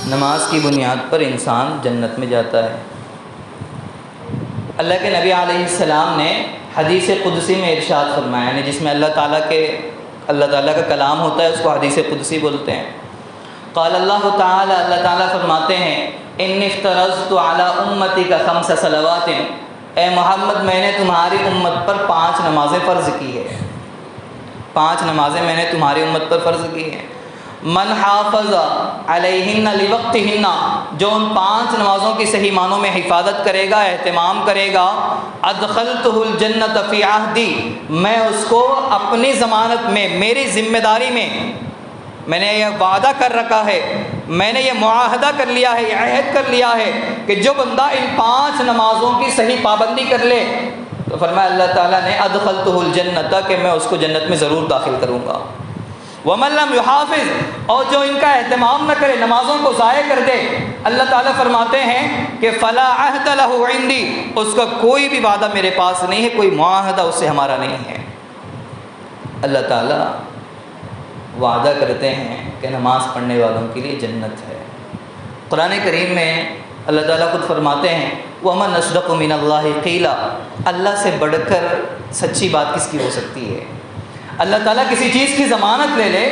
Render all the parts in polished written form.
نماز کی بنیاد پر انسان جنت میں جاتا ہے۔ اللہ کے نبی علیہ السلام نے حدیث قدسی میں ارشاد فرمایا، یعنی جس میں اللہ تعالیٰ کا کلام ہوتا ہے اس کو حدیث قدسی بولتے ہیں۔ قال اللہ تعالیٰ، اللہ تعالیٰ فرماتے ہیں، انی افترضت علی امتک خمس صلوات، اے محمد میں نے تمہاری امت پر 5 نمازیں فرض کی ہے، 5 نمازیں میں نے تمہاری امت پر فرض کی ہیں۔ من حافظ علیہن لوقتہن، جو ان 5 نمازوں کی صحیح معنوں میں حفاظت کرے گا، اہتمام کرے گا، ادخلتہ الجنت فی عہدی، میں اس کو اپنی ضمانت میں، میری ذمہ داری میں نے یہ وعدہ کر رکھا ہے، میں نے یہ معاہدہ کر لیا ہے، یہ عہد کر لیا ہے کہ جو بندہ ان 5 نمازوں کی صحیح پابندی کر لے تو فرمایا اللہ تعالیٰ نے ادخلتہ الجنت، کہ میں اس کو جنت میں ضرور داخل کروں گا۔ ومن لم یحافظ، اور جو ان کا اہتمام نہ کرے، نمازوں کو ضائع کر دے، اللہ تعالیٰ فرماتے ہیں کہ فلا عہد لہ عندی، اس کا کوئی بھی وعدہ میرے پاس نہیں ہے، کوئی معاہدہ اس سے ہمارا نہیں ہے۔ اللہ تعالیٰ وعدہ کرتے ہیں کہ نماز پڑھنے والوں کے لیے جنت ہے۔ قرآن کریم میں اللہ تعالیٰ خود فرماتے ہیں وَمَنْ أَصْدَقُ مِنَ اللَّهِ قِيلًا، اللہ سے بڑھ کر سچی بات کس کی ہو سکتی ہے؟ اللہ تعالیٰ کسی چیز کی ضمانت لے لے،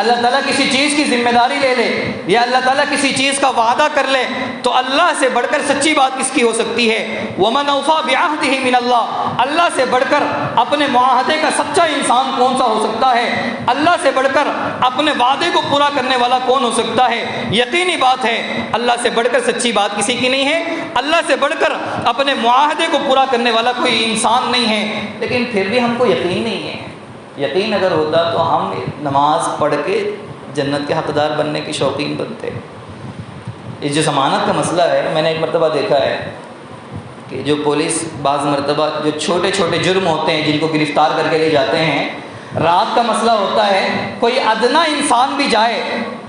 اللہ تعالیٰ کسی چیز کی ذمہ داری لے لے، یا اللہ تعالیٰ کسی چیز کا وعدہ کر لے تو اللہ سے بڑھ کر سچی بات کس کی ہو سکتی ہے؟ وَمَنْ أَوْفَىٰ بِعَهْدِهِ مِنَ اللَّهِ، اللہ سے بڑھ کر اپنے معاہدے کا سچا انسان کون سا ہو سکتا ہے؟ اللہ سے بڑھ کر اپنے وعدے کو پورا کرنے والا کون ہو سکتا ہے؟ یقینی بات ہے اللہ سے بڑھ کر سچی بات کسی کی نہیں ہے، اللہ سے بڑھ کر اپنے معاہدے کو پورا کرنے والا کوئی انسان نہیں ہے۔ لیکن پھر بھی ہم کو یقین نہیں ہے۔ یقین اگر ہوتا تو ہم نماز پڑھ کے جنت کے حقدار بننے کی شوقین بنتے۔ یہ جو ضمانت کا مسئلہ ہے، میں نے ایک مرتبہ دیکھا ہے کہ جو پولیس بعض مرتبہ جو چھوٹے چھوٹے جرم ہوتے ہیں جن کو گرفتار کر کے لے جاتے ہیں، رات کا مسئلہ ہوتا ہے، کوئی ادنا انسان بھی جائے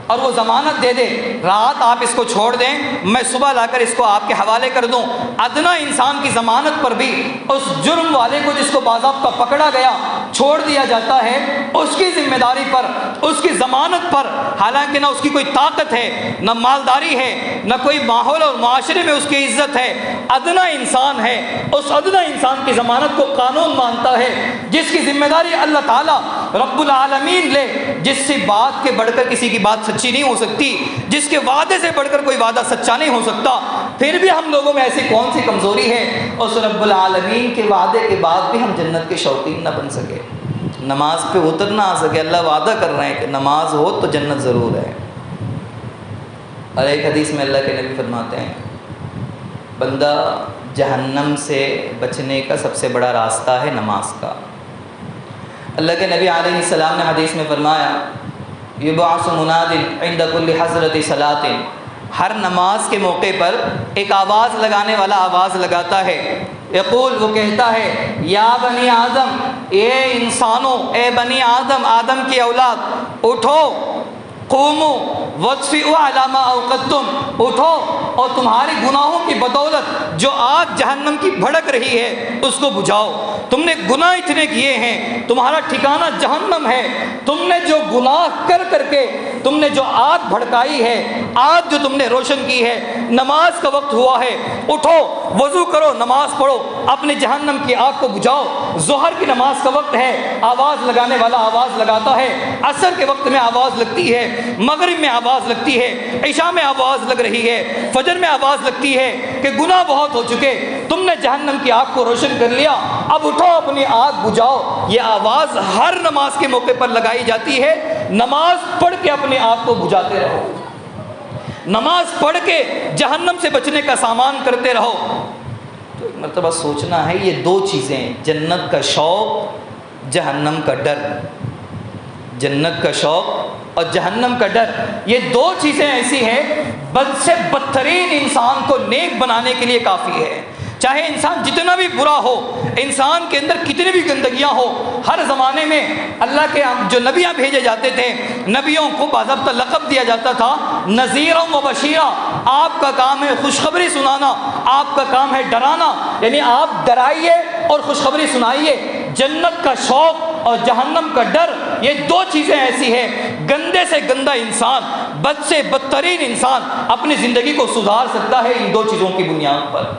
اور وہ ضمانت دے دے، رات آپ اس کو چھوڑ دیں، میں صبح لا کر اس کو آپ کے حوالے کر دوں، ادنا انسان کی ضمانت پر بھی اس جرم والے کو جس کو باضابطہ پکڑا گیا چھوڑ دیا جاتا ہے، اس کی ذمہ داری پر، اس کی ضمانت پر، حالانکہ نہ اس کی کوئی طاقت ہے، نہ مالداری ہے، نہ کوئی ماحول اور معاشرے میں اس کی عزت ہے، ادنا انسان ہے، اس ادنا انسان کی ضمانت کو قانون مانتا ہے، جس کی ذمہ داری اللہ تعالیٰ رب العالمین لے، جس سے بات کے بڑھ کر کسی کی بات سچی نہیں ہو سکتی، جس کے وعدے سے بڑھ کر کوئی وعدہ سچا نہیں ہو سکتا۔ پھر بھی ہم لوگوں میں ایسی کون سی کمزوری ہے اس رب العالمین کے وعدے کے بعد بھی ہم جنت کے شوقین نہ بن سکے، نماز پہ اتر نہ آ سکے؟ اللہ وعدہ کر رہے ہیں کہ نماز ہو تو جنت ضرور ہے۔ اور ایک حدیث میں اللہ کے نبی فرماتے ہیں بندہ جہنم سے بچنے کا سب سے بڑا راستہ ہے نماز کا۔ اللہ کے نبی علیہ السلام نے حدیث میں فرمایا یبعث مناد عند کل حضرت صلاۃ، ہر نماز کے موقع پر ایک آواز لگانے والا آواز لگاتا ہے، یقول، وہ کہتا ہے، یا بنی آدم، اے انسانوں، اے بنی آدم، آدم کی اولاد، اٹھو، قوموا واطفئوا علی ما اوقدتم، اٹھو اور تمہاری گناہوں کی بدولت جو آگ جہنم کی بھڑک رہی ہے اس کو بجھاؤ۔ تم نے گناہ اتنے کیے ہیں، تمہارا ٹھکانہ جہنم ہے، تم نے جو گناہ کر کر کے تم نے جو آگ بھڑکائی ہے، آگ جو تم نے روشن کی ہے، نماز کا وقت ہوا ہے، اٹھو، وضو کرو، نماز پڑھو، اپنے جہنم کی آگ کو بجھاؤ۔ ظہر کی نماز کا وقت ہے، آواز لگانے والا آواز لگاتا ہے، عصر کے وقت میں آواز لگتی ہے، مغرب میں آواز لگتی ہے، عشاء میں آواز لگ رہی ہے، فجر میں آواز لگتی ہے کہ گناہ بہت ہو چکے، تم نے جہنم کی آگ کو روشن کر لیا، اب اٹھو، اپنی آگ بجھاؤ۔ یہ آواز ہر نماز کے موقع پر لگائی جاتی ہے۔ نماز پڑھ کے اپنے آپ کو بجھاتے رہو، نماز پڑھ کے جہنم سے بچنے کا سامان کرتے رہو۔ تو ایک مرتبہ سوچنا ہے، یہ 2 چیزیں، جنت کا شوق، جہنم کا ڈر، جنت کا شوق اور جہنم کا ڈر، یہ 2 چیزیں ایسی ہیں بد سے بدترین انسان کو نیک بنانے کے لیے کافی ہے۔ چاہے انسان جتنا بھی برا ہو، انسان کے اندر کتنی بھی گندگیاں ہو، ہر زمانے میں اللہ کے جو نبیاں بھیجے جاتے تھے، نبیوں کو باضابطہ لقب دیا جاتا تھا نذیرا و بشیرا، آپ کا کام ہے خوشخبری سنانا، آپ کا کام ہے ڈرانا، یعنی آپ ڈرائیے اور خوشخبری سنائیے۔ جنت کا شوق اور جہنم کا ڈر، یہ دو چیزیں ایسی ہیں، گندے سے گندا انسان، بد سے بدترین انسان اپنی زندگی کو سدھار سکتا ہے ان دو چیزوں کی بنیاد پر۔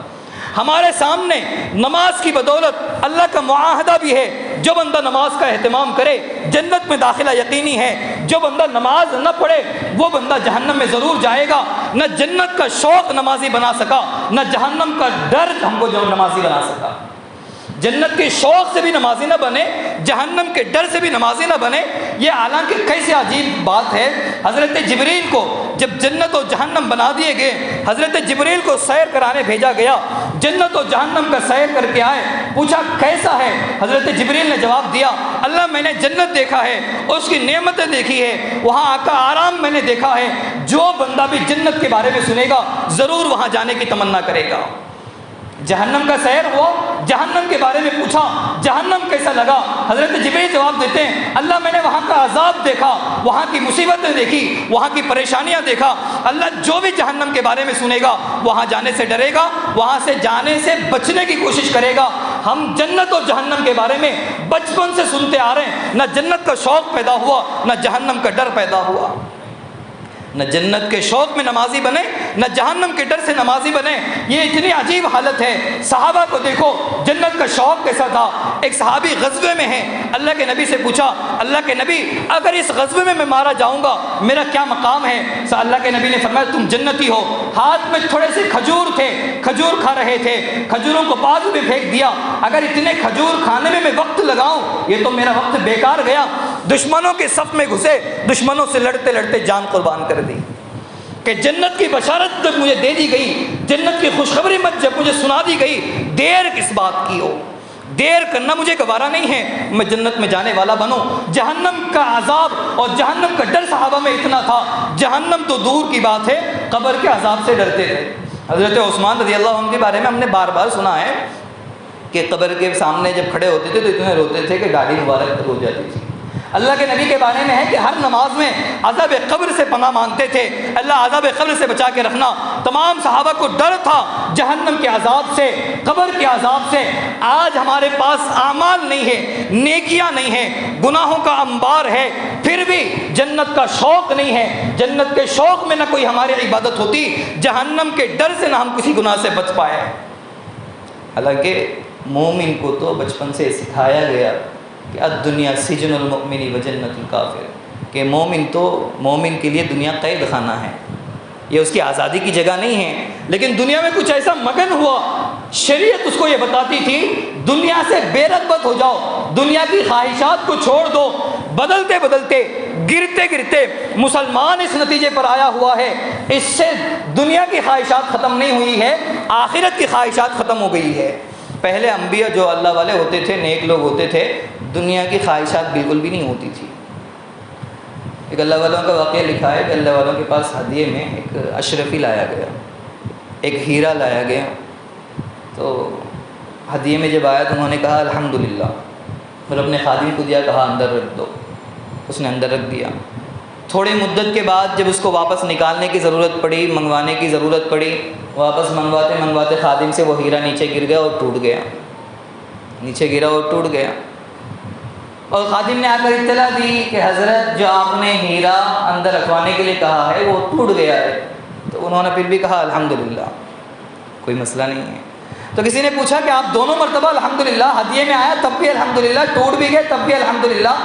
ہمارے سامنے نماز کی بدولت اللہ کا معاہدہ بھی ہے، جو بندہ نماز کا اہتمام کرے جنت میں داخلہ یقینی ہے، جو بندہ نماز نہ پڑھے وہ بندہ جہنم میں ضرور جائے گا۔ نہ جنت کا شوق نمازی بنا سکا، نہ جہنم کا ڈر ہم کو جو نمازی بنا سکا۔ جنت کے شوق سے بھی نمازی نہ بنے، جہنم کے ڈر سے بھی نمازی نہ بنے، یہ حالانکہ کیسے عجیب بات ہے۔ حضرت جبریل کو جب جنت و جہنم بنا دیے گئے، حضرت جبریل کو سیر کرانے بھیجا گیا، جنت و جہنم کا سیر کر کے آئے، پوچھا کیسا ہے؟ حضرت جبریل نے جواب دیا، اللہ میں نے جنت دیکھا ہے، اس کی نعمتیں دیکھی ہے، وہاں کا آرام میں نے دیکھا ہے، جو بندہ بھی جنت کے بارے میں سنے گا ضرور وہاں جانے کی تمنا کرے گا۔ جہنم کا سیر ہوا، جہنم کے بارے میں پوچھا جہنم کیسا لگا؟ حضرت جبریل جواب دیتے ہیں، اللہ میں نے وہاں کا عذاب دیکھا، وہاں کی مصیبتیں دیکھی، وہاں کی پریشانیاں دیکھا۔ اللہ جو بھی جہنم کے بارے میں سنے گا وہاں جانے سے ڈرے گا، وہاں سے جانے سے بچنے کی کوشش کرے گا۔ ہم جنت اور جہنم کے بارے میں بچپن سے سنتے آ رہے ہیں، نہ جنت کا شوق پیدا ہوا نہ جہنم کا ڈر پیدا ہوا۔ نہ جنت کے شوق میں نمازی بنے، نہ جہنم کے ڈر سے نمازی بنے، یہ اتنی عجیب حالت ہے۔ صحابہ کو دیکھو جنت کا شوق کیسا تھا۔ ایک صحابی غزوے میں ہے، اللہ کے نبی سے پوچھا، اللہ کے نبی اگر اس غزوے میں مارا جاؤں گا میرا کیا مقام ہے؟ اللہ کے نبی نے فرمایا تم جنتی ہو۔ ہاتھ میں تھوڑے سے کھجور تھے، کھجور کھا رہے تھے، کھجوروں کو بازو میں پھینک دیا، اگر اتنے کھجور کھانے میں وقت لگاؤں یہ تو میرا وقت بیکار گیا۔ دشمنوں کے صف میں گھسے، دشمنوں سے لڑتے لڑتے جان قربان کر دی کہ جنت کی بشارت جب مجھے دے دی گئی، جنت کی خوشخبری جب مجھے سنا دی گئی، دیر کس بات کی ہو، دیر کرنا مجھے گوارا نہیں ہے، میں جنت میں جانے والا بنوں۔ جہنم کا عذاب اور جہنم کا ڈر صحابہ میں اتنا تھا، جہنم تو دور کی بات ہے قبر کے عذاب سے ڈرتے تھے۔ حضرت عثمان رضی اللہ عنہ کے بارے میں ہم نے بار بار سنا ہے کہ قبر کے سامنے جب کھڑے ہوتے تھے تو اتنے روتے تھے کہ داڑھی مبارک ہو جاتی تھی۔ اللہ کے نبی کے بارے میں ہے کہ ہر نماز میں عذاب قبر سے پناہ مانگتے تھے، اللہ عذاب قبر سے بچا کے رکھنا۔ تمام صحابہ کو ڈر تھا جہنم کے عذاب سے، قبر کے عذاب سے۔ آج ہمارے پاس اعمال نہیں ہے، نیکیاں نہیں ہیں، گناہوں کا انبار ہے، پھر بھی جنت کا شوق نہیں ہے۔ جنت کے شوق میں نہ کوئی ہماری عبادت ہوتی، جہنم کے ڈر سے نہ ہم کسی گناہ سے بچ پائے۔ حالانکہ مومن کو تو بچپن سے سکھایا گیا کہ الدنیا سجن المؤمن و جنت الکافر، کہ مومن کے لیے دنیا قید خانہ ہے، یہ اس کی آزادی کی جگہ نہیں ہے۔ لیکن دنیا میں کچھ ایسا مگن ہوا، شریعت اس کو یہ بتاتی تھی دنیا سے بے رغبت ہو جاؤ، دنیا کی خواہشات کو چھوڑ دو۔ بدلتے بدلتے گرتے گرتے مسلمان اس نتیجے پر آیا ہوا ہے، اس سے دنیا کی خواہشات ختم نہیں ہوئی ہے، آخرت کی خواہشات ختم ہو گئی ہے۔ پہلے انبیاء جو اللہ والے ہوتے تھے، نیک لوگ ہوتے تھے، دنیا کی خواہشات بالکل بھی نہیں ہوتی تھی۔ ایک اللہ والوں کا واقعہ لکھا ہے کہ اللہ والوں کے پاس ہدیے میں ایک اشرفی لایا گیا، ایک ہیرا لایا گیا، تو ہدیے میں جب آیا تو انہوں نے کہا الحمدللہ، پھر اپنے خادم کو دیا، کہا اندر رکھ دو، اس نے اندر رکھ دیا۔ تھوڑی مدت کے بعد جب اس کو واپس نکالنے کی ضرورت پڑی، منگوانے کی ضرورت پڑی، واپس منگواتے منگواتے خادم سے وہ ہیرا نیچے گر گیا اور ٹوٹ گیا، نیچے گرا اور ٹوٹ گیا۔ اور خادم نے آ کر اطلاع دی کہ حضرت جو آپ نے ہیرا اندر رکھوانے کے لیے کہا ہے وہ ٹوٹ گیا ہے، تو انہوں نے پھر بھی کہا الحمدللہ، کوئی مسئلہ نہیں ہے۔ تو کسی نے پوچھا کہ آپ دونوں مرتبہ الحمدللہ، ہدیے میں آیا تب بھی الحمدللہ، ٹوٹ بھی گئے تب بھی الحمدللہ؟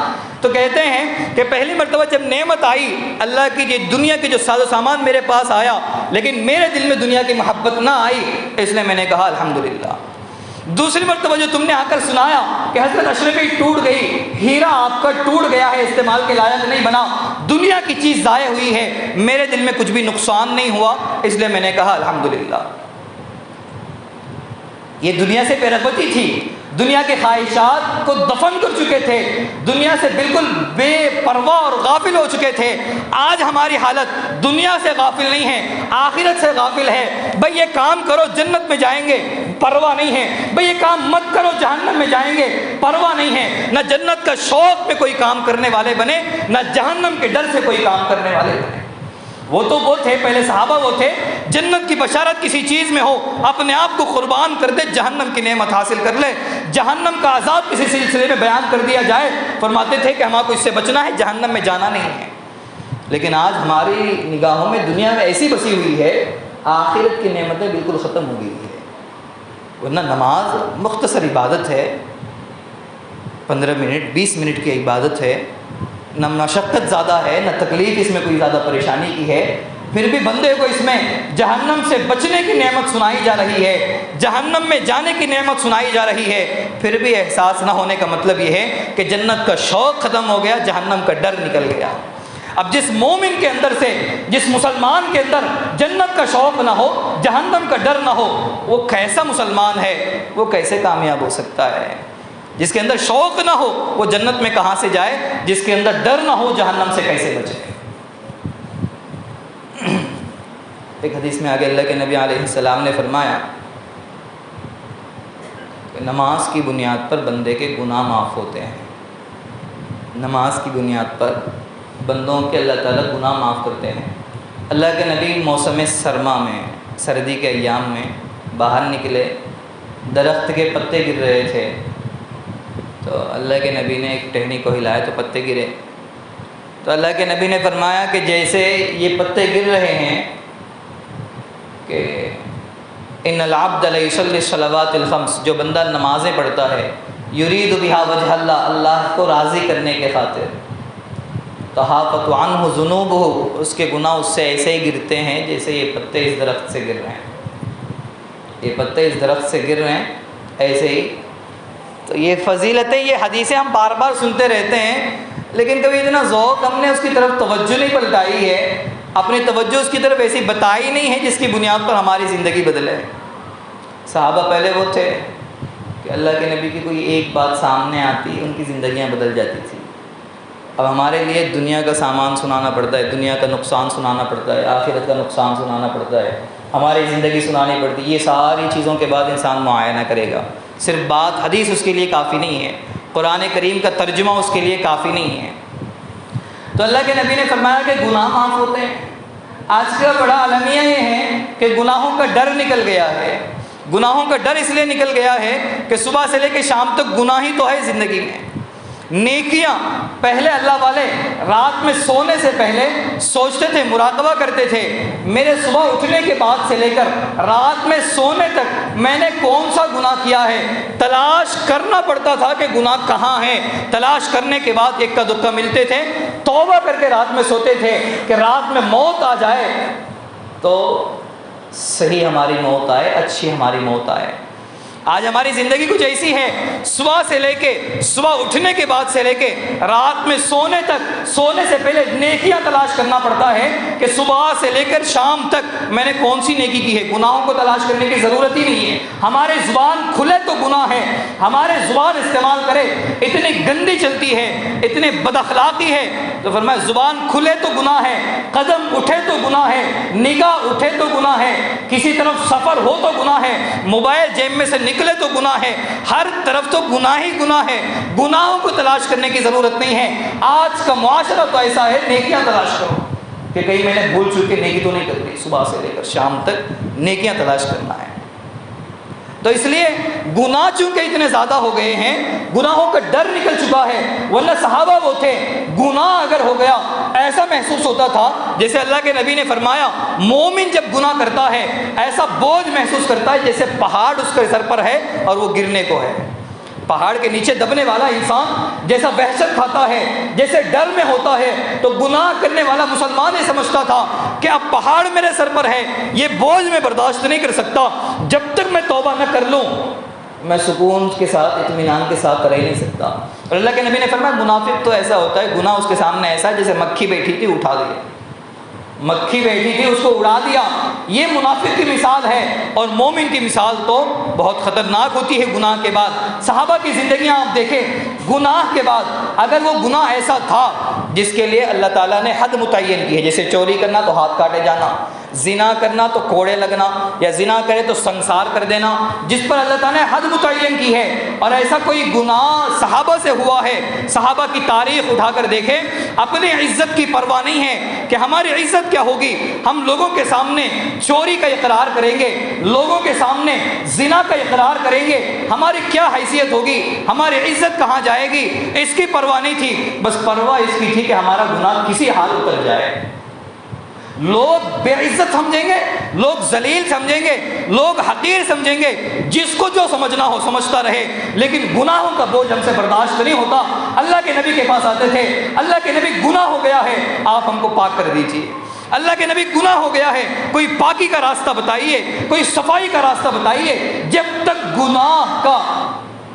تو کہتے ہیں کہ پہلی مرتبہ جب نعمت آئی اللہ کی، یہ دنیا کی جو ساز و سامان میرے پاس آیا، لیکن میرے دل میں دنیا کی محبت نہ آئی، اس لیے میں نے کہا الحمدللہ۔ دوسری مرتبہ جو تم نے آ کر سنایا کہ حضرت اشرفی ٹوٹ گئی، ہیرا آپ کا ٹوٹ گیا ہے، استعمال کے لائق نہیں بنا، دنیا کی چیز ضائع ہوئی ہے، میرے دل میں کچھ بھی نقصان نہیں ہوا، اس لیے میں نے کہا الحمدللہ۔ یہ دنیا سے بے رغبتی تھی، دنیا کے خواہشات کو دفن کر چکے تھے، دنیا سے بالکل بے پرواہ اور غافل ہو چکے تھے۔ آج ہماری حالت دنیا سے غافل نہیں ہے، آخرت سے غافل ہے۔ بھئی یہ کام کرو جنت میں جائیں گے، پرواہ نہیں ہے، بھئی یہ کام مت کرو جہنم میں جائیں گے، پرواہ نہیں ہے۔ نہ جنت کا شوق میں کوئی کام کرنے والے بنے، نہ جہنم کے ڈر سے کوئی کام کرنے والے بنے۔ وہ تو وہ تھے، پہلے صحابہ وہ تھے، جنت کی بشارت کسی چیز میں ہو اپنے آپ کو قربان کر دے، جہنم کی نعمت حاصل کر لے، جہنم کا عذاب کسی سلسلے میں بیان کر دیا جائے، فرماتے تھے کہ ہمارے کو اس سے بچنا ہے، جہنم میں جانا نہیں ہے۔ لیکن آج ہماری نگاہوں میں دنیا میں ایسی بسی ہوئی ہے، آخرت کی نعمتیں بالکل ختم ہو گئی ہے۔ ورنہ نماز مختصر عبادت ہے، 15 منٹ 20 منٹ کی عبادت ہے، نہ مشقت زیادہ ہے، نہ تکلیف اس میں کوئی زیادہ پریشانی کی ہے، پھر بھی بندے کو اس میں جہنم سے بچنے کی نعمت سنائی جا رہی ہے، جہنم میں جانے کی نعمت سنائی جا رہی ہے، پھر بھی احساس نہ ہونے کا مطلب یہ ہے کہ جنت کا شوق ختم ہو گیا، جہنم کا ڈر نکل گیا۔ اب جس مومن کے اندر سے، جس مسلمان کے اندر جنت کا شوق نہ ہو، جہنم کا ڈر نہ ہو، وہ کیسا مسلمان ہے، وہ کیسے کامیاب ہو سکتا ہے؟ جس کے اندر شوق نہ ہو وہ جنت میں کہاں سے جائے، جس کے اندر ڈر نہ ہو جہنم سے کیسے بچے؟ ایک حدیث میں آگے اللہ کے نبی علیہ السلام نے فرمایا کہ نماز کی بنیاد پر بندے کے گناہ معاف ہوتے ہیں، نماز کی بنیاد پر بندوں کے اللہ تعالیٰ گناہ معاف کرتے ہیں۔ اللہ کے نبی موسم سرما میں، سردی کے ایام میں باہر نکلے، درخت کے پتے گر رہے تھے، تو اللہ کے نبی نے ایک ٹہنی کو ہلایا تو پتے گرے، تو اللہ کے نبی نے فرمایا کہ جیسے یہ پتے گر رہے ہیں کہ ان العبد لیصلی الصلوات الخمس، جو بندہ نمازیں پڑھتا ہے، یرید بہا وجہ اللہ، اللہ کو راضی کرنے کے خاطر، تحافت عنہ ذنوبہ، اس کے گناہ اس سے ایسے ہی گرتے ہیں جیسے یہ پتے اس درخت سے گر رہے ہیں، یہ پتے اس درخت سے گر رہے ہیں ایسے ہی۔ تو یہ فضیلتیں، یہ حدیثیں ہم بار بار سنتے رہتے ہیں، لیکن کبھی اتنا ذوق ہم نے اس کی طرف توجہ نہیں پلٹائی ہے، اپنی توجہ اس کی طرف ایسی بتائی نہیں ہے جس کی بنیاد پر ہماری زندگی بدلے۔ صحابہ پہلے وہ تھے کہ اللہ کے نبی کی کوئی ایک بات سامنے آتی، ان کی زندگیاں بدل جاتی تھی۔ اب ہمارے لیے دنیا کا سامان سنانا پڑتا ہے، دنیا کا نقصان سنانا پڑتا ہے، آخرت کا نقصان سنانا پڑتا ہے، ہماری زندگی سنانی پڑتی ہے، یہ ساری چیزوں کے بعد انسان معائنہ کرے گا۔ صرف بات حدیث اس کے لیے کافی نہیں ہے، قرآن کریم کا ترجمہ اس کے لیے کافی نہیں ہے۔ تو اللہ کے نبی نے فرمایا کہ گناہ معاف ہوتے ہیں۔ آج کا بڑا المیہ یہ ہے کہ گناہوں کا ڈر نکل گیا ہے، گناہوں کا ڈر اس لیے نکل گیا ہے کہ صبح سے لے کے شام تک گناہ ہی تو ہے زندگی میں۔ نیکیاں پہلے اللہ والے رات میں سونے سے پہلے سوچتے تھے، مراقبہ کرتے تھے، میرے صبح اٹھنے کے بعد سے لے کر رات میں سونے تک میں نے کون سا گناہ کیا ہے، تلاش کرنا پڑتا تھا کہ گناہ کہاں ہیں، تلاش کرنے کے بعد ایک کا دکا ملتے تھے، توبہ کر کے رات میں سوتے تھے کہ رات میں موت آ جائے تو صحیح ہماری موت آئے، اچھی ہماری موت آئے۔ آج ہماری زندگی کچھ ایسی ہے، صبح سے لے کے، صبح اٹھنے کے بعد سے لے کے رات میں سونے تک، سونے سے پہلے نیکیاں تلاش کرنا پڑتا ہے کہ صبح سے لے کر شام تک میں نے کون سی نیکی کی ہے۔ گناہوں کو تلاش کرنے کی ضرورت ہی نہیں ہے، ہمارے زبان کھلے تو گناہ ہے، ہمارے زبان استعمال کرے، اتنی گندی چلتی ہے، اتنے بد اخلاقی ہے، تو فرمایا زبان کھلے تو گناہ ہے، قدم اٹھے تو گناہ ہے، نگاہ اٹھے تو گناہ ہے، کسی طرف سفر ہو تو گناہ ہے، موبائل جیب میں سے نکلے تو گناہ ہے، ہر طرف تو گناہ ہی گناہ ہے۔ گناہوں کو تلاش کرنے کی ضرورت نہیں ہے۔ آج کا معاشرہ تو ایسا ہے، نیکیاں تلاش کرو کہ کہیں میں نے بھول چل کے نیکی تو نہیں کر دی، صبح سے لے کر شام تک نیکیاں تلاش کرنا ہے۔ تو اس لیے گناہ چونکہ اتنے زیادہ ہو گئے ہیں، گناہوں کا ڈر نکل چکا ہے، ورنہ صحابہ وہ تھے، گناہ اگر ہو گیا ایسا محسوس ہوتا تھا جیسے اللہ کے نبی نے فرمایا مومن جب گناہ کرتا ہے ایسا بوجھ محسوس کرتا ہے جیسے پہاڑ اس کے سر پر ہے اور وہ گرنے کو ہے۔ پہاڑ کے نیچے دبنے والا انسان جیسا وحشت کھاتا ہے، جیسے ڈر میں ہوتا ہے، تو گناہ کرنے والا مسلمان یہ سمجھتا تھا کہ اب پہاڑ میرے سر پر ہے، یہ بوجھ میں برداشت نہیں کر سکتا، جب تک میں توبہ نہ کر لوں میں سکون کے ساتھ، اطمینان کے ساتھ رہ نہیں سکتا۔ اور اللہ کے نبی نے فرمایا منافق تو ایسا ہوتا ہے، گناہ اس کے سامنے ایسا ہے جیسے مکھی بیٹھی تھی اٹھا دیا، مکھی بیٹھی تھی اس کو اڑا دیا، یہ منافق کی مثال ہے۔ اور مومن کی مثال تو بہت خطرناک ہوتی ہے گناہ کے بعد۔ صحابہ کی زندگیاں آپ دیکھیں، گناہ کے بعد اگر وہ گناہ ایسا تھا جس کے لیے اللہ تعالیٰ نے حد متعین کی ہے، جیسے چوری کرنا تو ہاتھ کاٹے جانا، زنا کرنا تو کوڑے لگنا، یا زنا کرے تو سنسار کر دینا، جس پر اللہ تعالیٰ نے حد متعین کی ہے۔ اور ایسا کوئی گناہ صحابہ سے ہوا ہے، صحابہ کی تاریخ اٹھا کر دیکھیں، اپنی عزت کی پرواہ نہیں ہے کہ ہماری عزت کیا ہوگی، ہم لوگوں کے سامنے چوری کا اقرار کریں گے، لوگوں کے سامنے زنا کا اقرار کریں گے، ہماری کیا حیثیت ہوگی، ہماری عزت کہاں جائے گی، اس کی پرواہ نہیں تھی، بس پرواہ اس کی تھی کہ ہمارا گناہ کسی حال اتر جائے۔ لوگ بے عزت سمجھیں گے، لوگ ذلیل سمجھیں گے، لوگ حقیر سمجھیں گے، جس کو جو سمجھنا ہو سمجھتا رہے، لیکن گناہوں کا بوجھ ہم سے برداشت نہیں ہوتا۔ اللہ کے نبی کے پاس آتے تھے، اللہ کے نبی گناہ ہو گیا ہے، آپ ہم کو پاک کر دیجیے۔ اللہ کے نبی گناہ ہو گیا ہے، کوئی پاکی کا راستہ بتائیے، کوئی صفائی کا راستہ بتائیے۔ جب تک گناہ کا،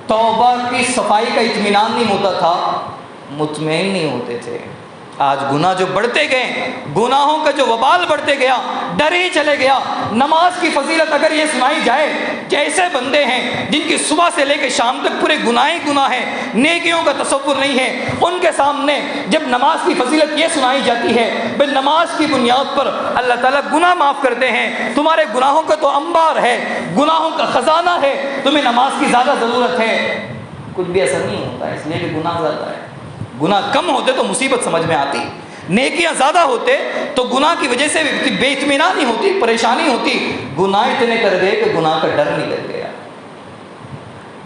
توبہ کی، صفائی کا اطمینان نہیں ہوتا تھا، مطمئن نہیں ہوتے تھے۔ آج گناہ جو بڑھتے گئے، گناہوں کا جو وبال بڑھتے گیا، ڈر ہی چلے گیا۔ نماز کی فضیلت اگر یہ سنائی جائے کہ ایسے بندے ہیں جن کی صبح سے لے کے شام تک پورے گناہ ہی گناہ ہیں، نیکیوں کا تصور نہیں ہے، ان کے سامنے جب نماز کی فضیلت یہ سنائی جاتی ہے، بے نماز کی بنیاد پر اللہ تعالیٰ گناہ معاف کرتے ہیں، تمہارے گناہوں کا تو انبار ہے، گناہوں کا خزانہ ہے، تمہیں نماز کی زیادہ ضرورت ہے، کچھ بھی اثر نہیں ہوتا، اس لیے کہ گناہ زیادہ ہے۔ گناہ کم ہوتے تو مصیبت سمجھ میں آتی، نیکیاں زیادہ ہوتے تو گناہ کی وجہ سے بے اطمینانی ہوتی، پریشانی ہوتی۔ گناہ اتنے کر گئے کہ گناہ کا ڈر نکل گیا۔